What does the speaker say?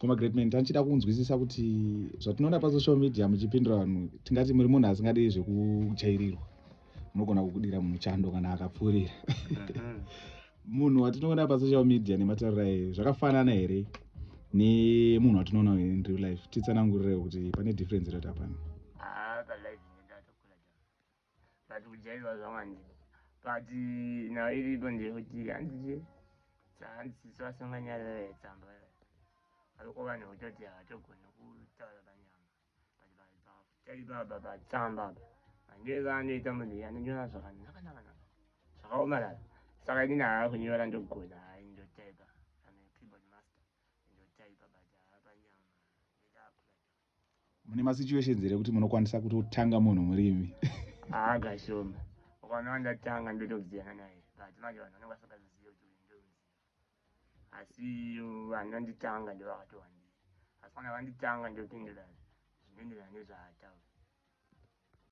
koma great man tanchida kunzwisisa kuti zvatinoona pasocial media muchipindura vanhu tingati muri munhu asingadi zvekuchairirwa unogona kukudira munhu chando kana akapfurira munhu watinoona pasocial media nematariro zvakafanana here nemunhu watinoona in real life titsanangurire kuti pane difference irati hapana but kujairwa zvawandi but now iripo ndekuti handiti sasonganyarira tsamba aloko vanhu kutoti hatogona kutaura panyama taibaba patsamba handee anoita munhu anonyora zvakanakanaka zvakaomarara saka inini haa kunyora ndogona hai ndotaipa ame keyboard master ndotaipa but haa panyama mune masituations here kuti munokwanisa kutotanga munhu murimi haa kashoma ukaona ndatanga ndotokuziyana naye but manje vanhu vanokwanisa kuziva kuti ndomuziva asi vanonditanga ndovakatowandira asi kana vanditanga ndopindura zvinoenderana nezvaataura